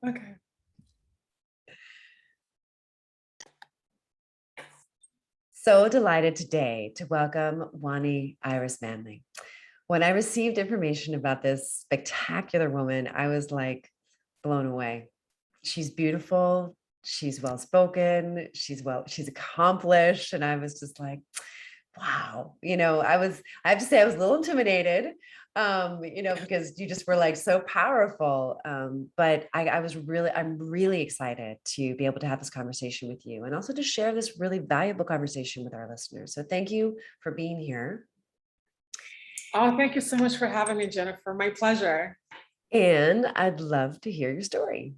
Okay. So delighted today to welcome Wani Iris Manley. When I received information about this spectacular woman, I was like blown away. She's beautiful, she's well spoken, she's accomplished, and I was just like, wow. I have to say I was a little intimidated, because you just were like so powerful. But I'm really excited to be able to have this conversation with you and also to share this really valuable conversation with our listeners. So thank you for being here. Oh, thank you so much for having me, Jennifer. My pleasure. And I'd love to hear your story.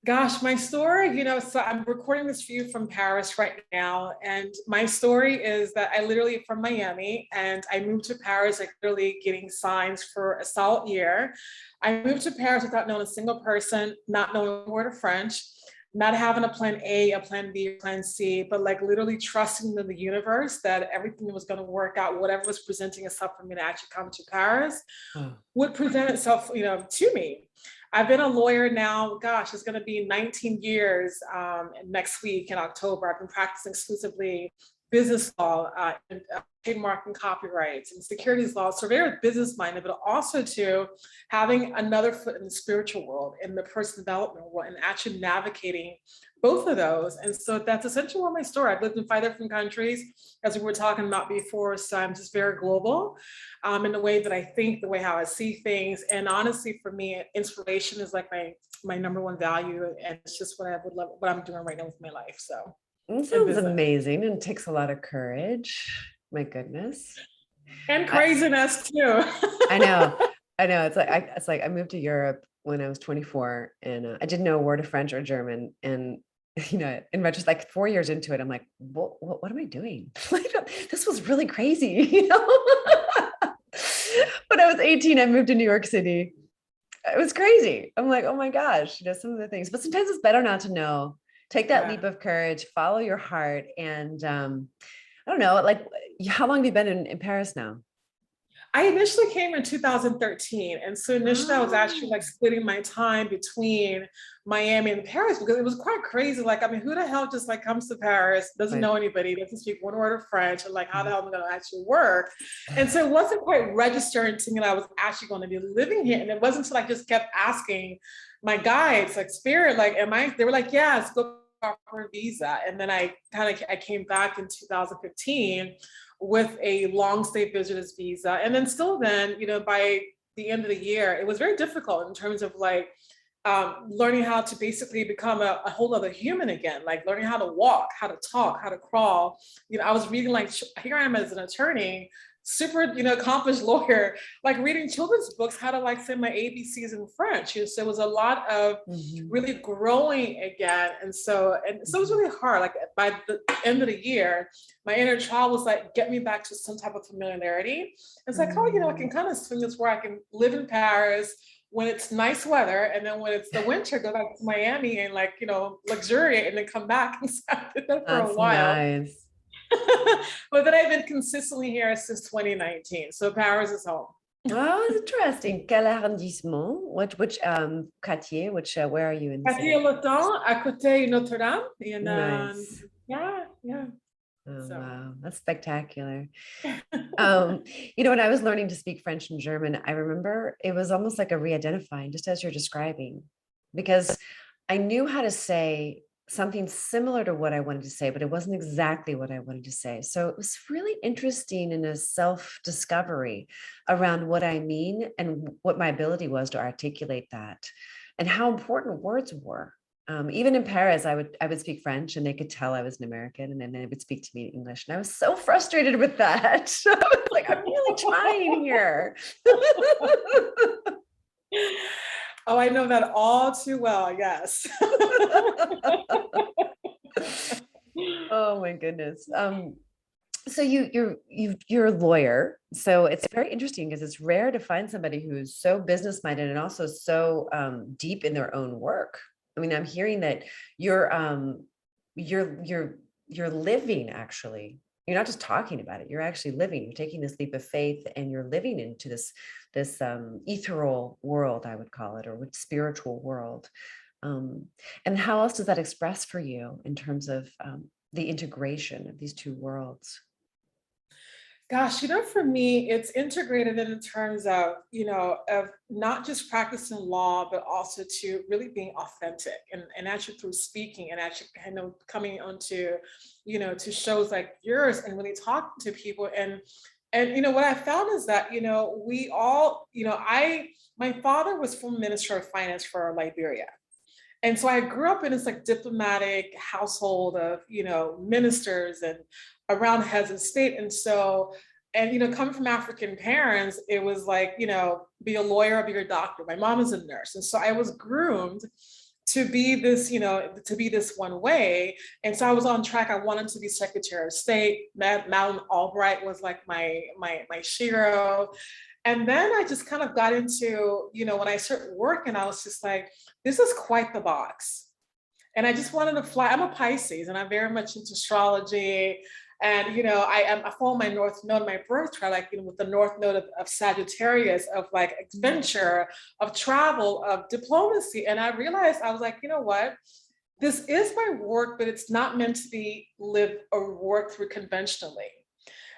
Gosh, my story, so I'm recording this for you from Paris right now. And my story is that I literally from Miami and I moved to Paris, like literally getting signs for a solid year. I moved to Paris without knowing a single person, not knowing a word of French, not having a plan A, a plan B, a plan C, but like literally trusting in the universe that everything was going to work out, whatever was presenting itself for me to actually come to Paris Oh. would present itself, to me. I've been a lawyer now, gosh, it's going to be 19 years next week in October. I've been practicing exclusively business law, and trademark and copyrights and securities law. So very business minded, but also to having another foot in the spiritual world, in the personal development world, and actually navigating both of those. And so that's essentially what my story. I've lived in 5 different countries, as we were talking about before. So I'm just very global in the way that I think, the way how I see things. And honestly, for me, inspiration is like my number one value. And it's just what I would love, what I'm doing right now with my life. So It sounds amazing and takes a lot of courage. My goodness. And craziness too. I know. It's like I moved to Europe when I was 24 and I didn't know a word of French or German. And, in retrospect, like 4 years into it, I'm like, what am I doing? This was really crazy, When I was 18, I moved to New York City. It was crazy. I'm like, oh my gosh, some of the things, but sometimes it's better not to know. Take that leap of courage, follow your heart. And I don't know, like, how long have you been in Paris now? I initially came in 2013. And so initially I was actually like splitting my time between Miami and Paris because it was quite crazy. Like, I mean, who the hell just like comes to Paris, doesn't know anybody, doesn't speak one word of French, and like, how the hell am I going to actually work? And so it wasn't quite registering to me that I was actually going to be living here. And it wasn't until I just kept asking my guides, like Spirit, like, they were like, yes, go for a visa. And then I came back in 2015 with a long stay visitors visa. And then still then, by the end of the year, it was very difficult in terms of like learning how to basically become a whole other human again, like learning how to walk, how to talk, how to crawl. I was reading, like, here I am as an attorney, super, accomplished lawyer, like reading children's books, how to like say my ABCs in French. So it was a lot of really growing again. And so it was really hard. Like by the end of the year, my inner child was like, get me back to some type of familiarity. It's like, oh, I can kind of swing this where I can live in Paris when it's nice weather, and then when it's the winter, go back to Miami and like, luxuriate and then come back. And so I did that for a while. Nice. But then I've been consistently here since 2019. So Paris is home. Oh, interesting. Quel arrondissement? Which quartier? Where are you in the city? Quartier à côté Notre-Dame. Nice. Yeah. Oh, wow, that's spectacular. When I was learning to speak French and German, I remember it was almost like a re-identifying, just as you're describing, because I knew how to say something similar to what I wanted to say, but it wasn't exactly what I wanted to say. So it was really interesting in a self-discovery around what I mean and what my ability was to articulate that and how important words were. Even in Paris, I would speak French and they could tell I was an American, and then they would speak to me in English. And I was so frustrated with that. I was like, I'm really trying here. Oh, I know that all too well. Yes. Oh my goodness. So you're a lawyer. So it's very interesting because it's rare to find somebody who's so business minded and also so deep in their own work. I mean, I'm hearing that you're living actually, You're not just talking about it, you're actually living, you're taking this leap of faith and you're living into this ethereal world, I would call it, or spiritual world. And how else does that express for you in terms of the integration of these two worlds? Gosh, for me, it's integrated in terms of, of not just practicing law, but also to really being authentic and actually through speaking and actually kind of coming onto, to shows like yours and really talking to people. And what I found is that, we all, my father was former Minister of Finance for Liberia. And so I grew up in this like diplomatic household of, ministers and around heads of state. And so, and coming from African parents, it was like, be a lawyer, be a doctor. My mom is a nurse. And so I was groomed to be this, to be this one way. And so I was on track. I wanted to be Secretary of State. Madeleine Albright was like my shiro. And then I just kind of got into, when I started working, I was just like, this is quite the box. And I just wanted to fly. I'm a Pisces and I'm very much into astrology. And, I follow my North Node, my birth chart, like, with the North Node of Sagittarius, of like adventure, of travel, of diplomacy. And I realized, I was like, you know what? This is my work, but it's not meant to be lived or worked through conventionally.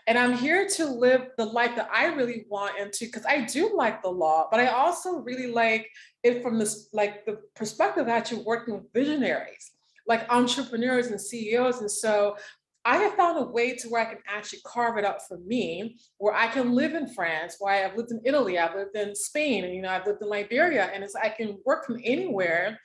And I'm here to live the life that I really want into, because I do like the law, but I also really like it from this, like the perspective that you're working with visionaries, like entrepreneurs and CEOs. And so I have found a way to where I can actually carve it out for me, where I can live in France, where I've lived in Italy, I've lived in Spain, and I've lived in Liberia, and I can work from anywhere.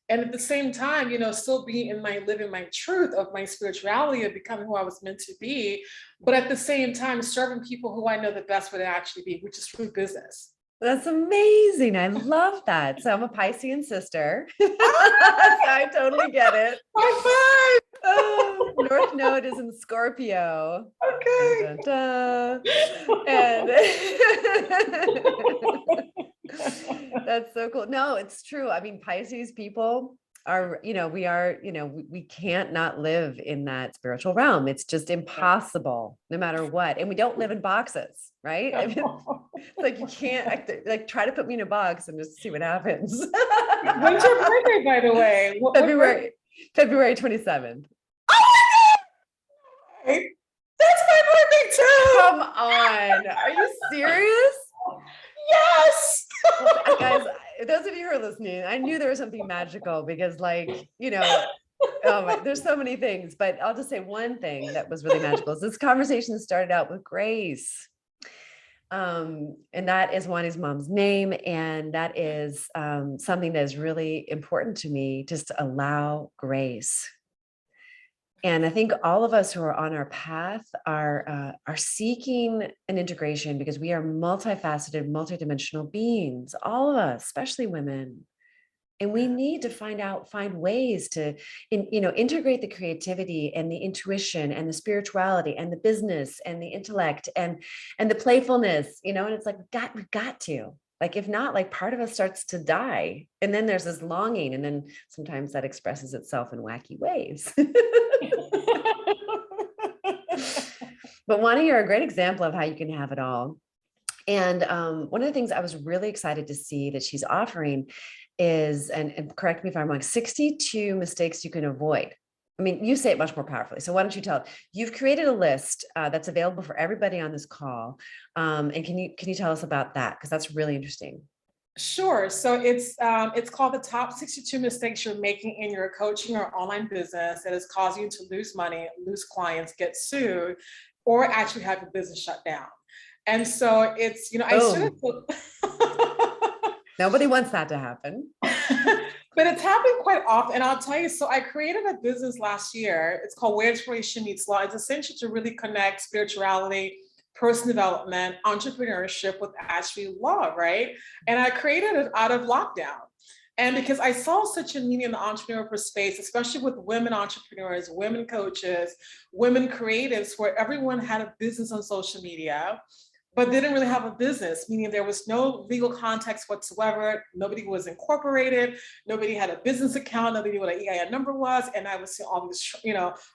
And at the same time, still be in living my truth of my spirituality, of becoming who I was meant to be, but at the same time, serving people who I know the best way to actually be, which is through business. That's amazing. I love that. So I'm a Piscean sister. So I totally get it. High five. Oh, North Node is in Scorpio. Okay. Dun, dun, dun. And that's so cool. No, it's true. I mean, Pisces people are, we can't not live in that spiritual realm. It's just impossible no matter what. And we don't live in boxes, right? I mean, like you can't like try to put me in a box and just see what happens. When's your birthday, by the way? February 27th. Oh my God! That's my birthday too. Come on. Are you serious? Yes. Well, guys, those of you who are listening, I knew there was something magical because there's so many things, but I'll just say one thing that was really magical. Is this conversation started out with Grace. And that is Wani's mom's name. And that is something that is really important to me, just to allow grace. And I think all of us who are on our path are seeking an integration, because we are multifaceted, multidimensional beings, all of us, especially women. And we need to find ways to, integrate the creativity and the intuition and the spirituality and the business and the intellect and the playfulness, and it's like, we've got to, like, if not, like part of us starts to die. And then there's this longing. And then sometimes that expresses itself in wacky ways. But Wani, you're a great example of how you can have it all. And one of the things I was really excited to see that she's offering is, and correct me if I'm wrong, 62 mistakes you can avoid. I mean, you say it much more powerfully. So why don't you tell it? You've created a list that's available for everybody on this call. And can you tell us about that? Because that's really interesting. Sure. So it's called the top 62 mistakes you're making in your coaching or online business that is causing you to lose money, lose clients, get sued, or actually have your business shut down. And so it's, I sort of nobody wants that to happen. But it's happening quite often. And I'll tell you, so I created a business last year. It's called Where Inspiration Meets Law. It's essentially to really connect spirituality, personal development, entrepreneurship with actually law, right? And I created it out of lockdown. And because I saw such a need in the entrepreneurial space, especially with women entrepreneurs, women coaches, women creatives, where everyone had a business on social media. but they didn't really have a business, meaning there was no legal context whatsoever. Nobody was incorporated. Nobody had a business account. Nobody knew what an EIN number was. And I was seeing all this,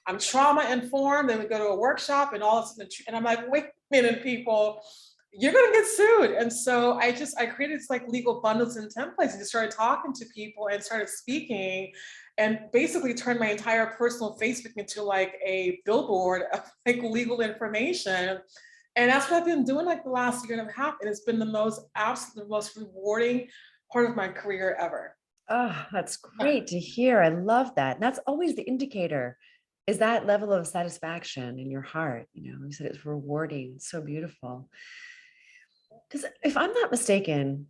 I'm trauma informed. Then we go to a workshop and all of a sudden, and I'm like, wait a minute, people, you're going to get sued. And so I created this like legal bundles and templates and just started talking to people and started speaking, and basically turned my entire personal Facebook into like a billboard of like legal information. And that's what I've been doing like the last year and a half. And it's been absolutely the most rewarding part of my career ever. Oh, that's great to hear. I love that. And that's always the indicator, is that level of satisfaction in your heart. You said it's rewarding, so beautiful. Because if I'm not mistaken,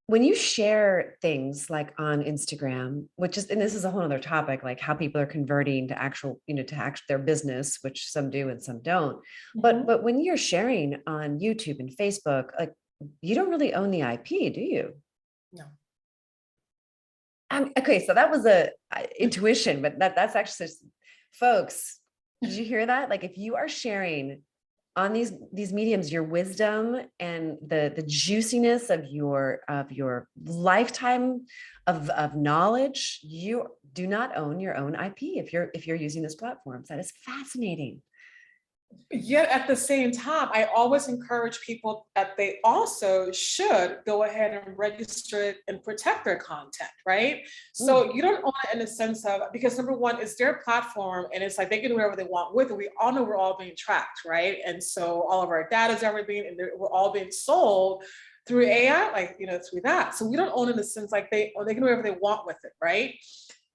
when you share things like on Instagram, and this is a whole other topic, like how people are converting to actual, their business, which some do and some don't. But when you're sharing on YouTube and Facebook, like you don't really own the IP, do you? No. Okay, so that was a intuition, but that's actually, folks, did you hear that? Like if you are sharing on these mediums your wisdom and the juiciness of your lifetime of knowledge, you do not own your own IP if you're using this platform. That is fascinating. Yet at the same time, I always encourage people that they also should go ahead and register it and protect their content, right? So you don't own it in the sense of, because number one, it's their platform and it's like they can do whatever they want with it. We all know we're all being tracked, right? And so all of our data is everything, and we're all being sold through AI, through that. So we don't own it in the sense like they can do whatever they want with it, right?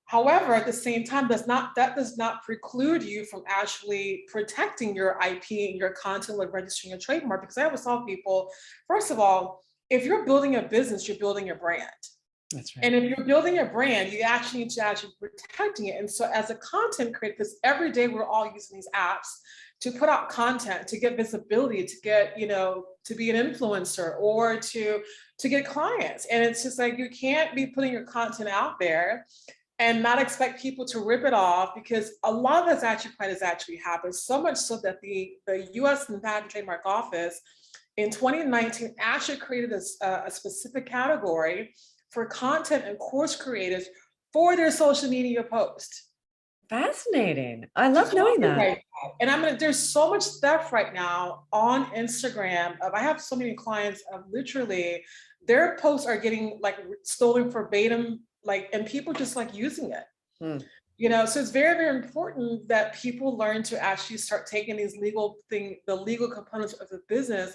However, at the same time, that does not preclude you from actually protecting your IP and your content, like registering a trademark. Because I always tell people, first of all, if you're building a business, you're building your brand. That's right. And if you're building a brand, you actually need to actually protecting it. And so as a content creator, because every day we're all using these apps to put out content, to get visibility, to get, to be an influencer or to get clients. And it's just like, you can't be putting your content out there and not expect people to rip it off, because a lot of that's actually happened. So much so that the US Patent and Trademark Office in 2019 actually created a specific category for content and course creators for their social media post. Fascinating. I love knowing that. Right. And there's so much stuff right now on Instagram. I have so many clients of literally their posts are getting like stolen verbatim, and people just like using it. So it's very, very important that people learn to actually start taking the legal components of the business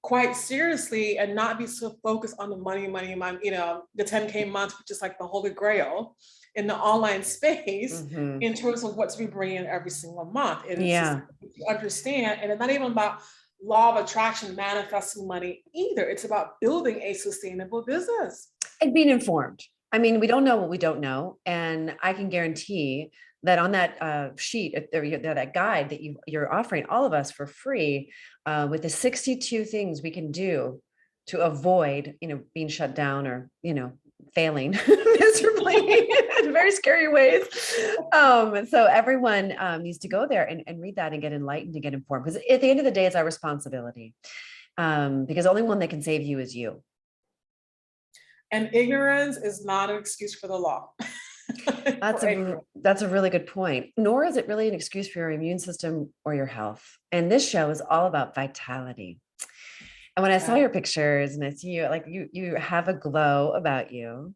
quite seriously and not be so focused on the money, the 10K month, which is like the holy grail in the online space in terms of what's we bring in every single month. And it's just, you understand, and it's not even about law of attraction, manifesting money either. It's about building a sustainable business. And being informed. I mean, we don't know what we don't know. And I can guarantee that on that sheet, that guide that you're offering all of us for free, with the 62 things we can do to avoid, being shut down or, failing miserably in very scary ways. So everyone needs to go there and read that and get enlightened and get informed. Because at the end of the day, it's our responsibility. Because the only one that can save you is you. And ignorance is not an excuse for the law. That's a really good point. Nor is it really an excuse for your immune system or your health. And this show is all about vitality. And when I saw your pictures and I see you, like you have a glow about you.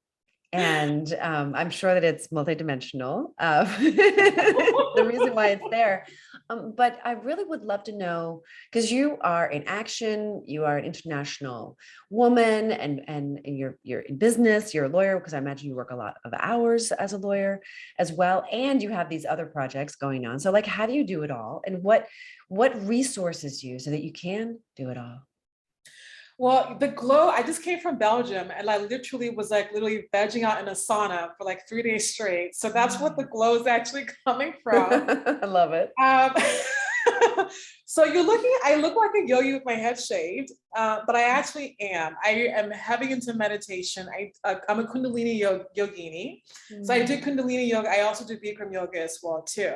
And I'm sure that it's multidimensional, the reason why it's there. But I really would love to know, because you are in action, you are an international woman, and you're in business, you're a lawyer, because I imagine you work a lot of hours as a lawyer as well, and you have these other projects going on. So like, how do you do it all? And what resources you so that you can do it all? Well, the glow, I just came from Belgium and I literally was literally vegging out in a sauna for 3 days straight. So that's what the glow is actually coming from. I love it. So I look like a yogi with my head shaved, but I actually am. I am heavy into meditation. I'm a Kundalini yogini. So I do Kundalini yoga. I also do Bikram yoga as well too.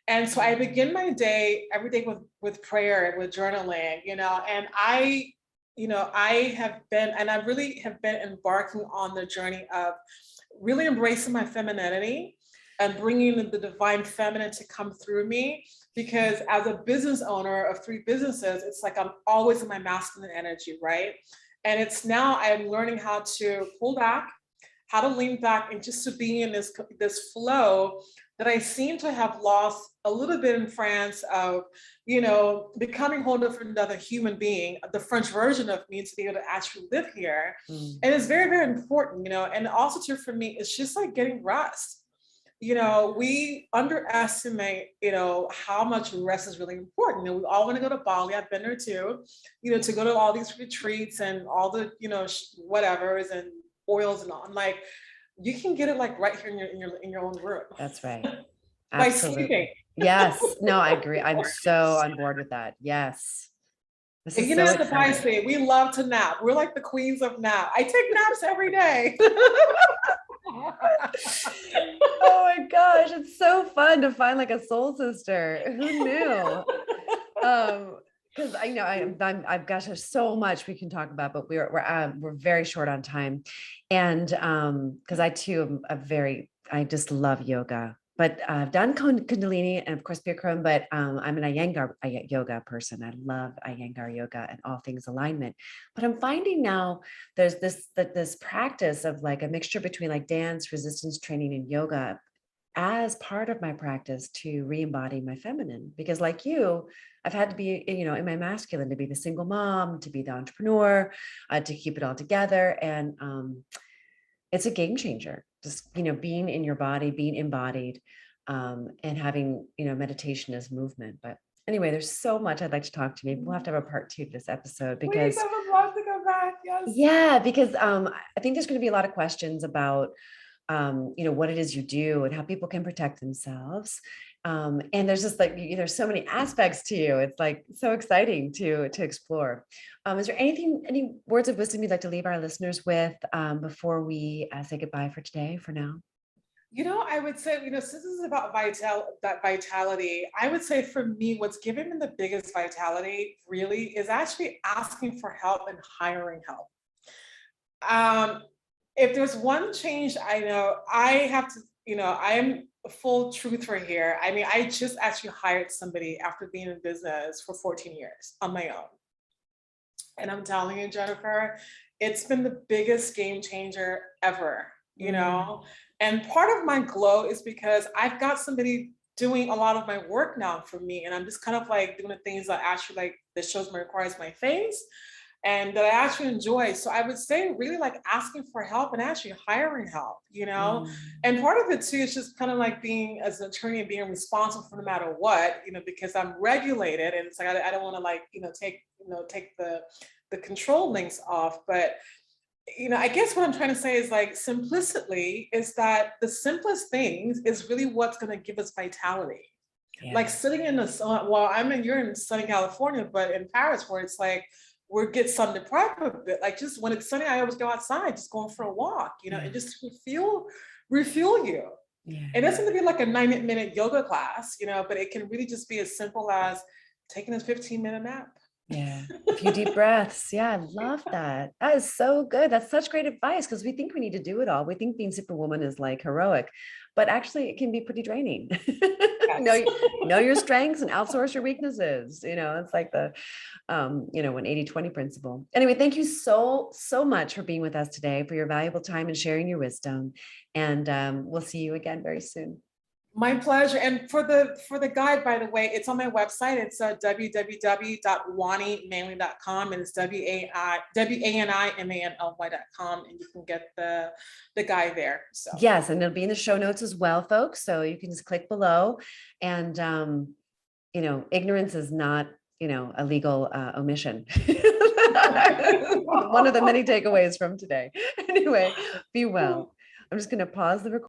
And so I begin my day every day with prayer and with journaling, and I have been, and I really have been embarking on the journey of really embracing my femininity and bringing the divine feminine to come through me. Because as a business owner of 3 businesses, it's like I'm always in my masculine energy, right? And it's now I'm learning how to pull back, how to lean back, and just to be in this flow that I seem to have lost a little bit in France of, becoming a whole different other human being, the French version of me, to be able to actually live here. And it's very, very important, and also too, for me, it's just like getting rest. We underestimate, how much rest is really important. We all want to go to Bali. I've been there too, to go to all these retreats and all the, whatevers and oils and all. I'm like, you can get it like right here in your own room. That's right. By Absolutely. sleeping. Yes. No, I agree. I'm so on board with that. Yes. This is so the Thai exciting. say we love to nap. We're like the queens of nap. I take naps every day. Oh my gosh, it's so fun to find like a soul sister. Who knew? Because I know I've gosh, there's so much we can talk about, but we're very short on time, and because I too am I just love yoga. But I've done Kundalini and of course Bikram, but I'm an Iyengar yoga person. I love Iyengar yoga and all things alignment. But I'm finding now there's this practice of like a mixture between like dance, resistance training, and yoga as part of my practice to re-embody my feminine. Because like you, I've had to be, in my masculine, to be the single mom, to be the entrepreneur, to keep it all together. And it's a game changer. Just, being in your body, being embodied, and having, meditation as movement. But anyway, there's so much I'd like to talk to you. Maybe we'll have to have a part 2 to this episode because Please, I would love to go back. Yes. Yeah, because I think there's going to be a lot of questions about, what it is you do and how people can protect themselves. And there's just like, there's so many aspects to you. It's like so exciting to explore. Is there any words of wisdom you'd like to leave our listeners with before we say goodbye for today, for now? I would say, since this is about vitality, I would say for me, what's given me the biggest vitality really is actually asking for help and hiring help. If there's one change I know, I have to, I am full truther here. I mean, I just actually hired somebody after being in business for 14 years on my own. And I'm telling you, Jennifer, it's been the biggest game changer ever, And part of my glow is because I've got somebody doing a lot of my work now for me. And I'm just kind of like doing the things that actually like that shows me requires my face and that I actually enjoy. So I would say really like asking for help and actually hiring help, And part of it too is just kind of like being as an attorney and being responsible for no matter what, because I'm regulated and it's like I don't want to like, take the control links off. But I guess what I'm trying to say is like simplicity is that the simplest things is really what's going to give us vitality. Yeah. Like sitting in the sun, you're in sunny California, but in Paris where it's like, we get sun deprived a bit. Like just when it's sunny, I always go outside, just going for a walk, and just refuel you. Yeah. It doesn't have to be like a 90-minute yoga class, but it can really just be as simple as taking a 15-minute nap. Yeah, a few deep breaths. Yeah, I love that. That is so good. That's such great advice because we think we need to do it all. We think being Superwoman is like heroic, but actually it can be pretty draining. Yes. know your strengths and outsource your weaknesses. It's like the, an 80-20 principle. Anyway, thank you so much for being with us today, for your valuable time and sharing your wisdom. And we'll see you again very soon. My pleasure. And for the guide, by the way, it's on my website. It's www.wanimanly.com and it's WANIMANLY.com, and you can get the guide there. So yes, and it'll be in the show notes as well, folks. So you can just click below. And ignorance is not a legal omission. One of the many takeaways from today. Anyway, be well. I'm just going to pause the recording.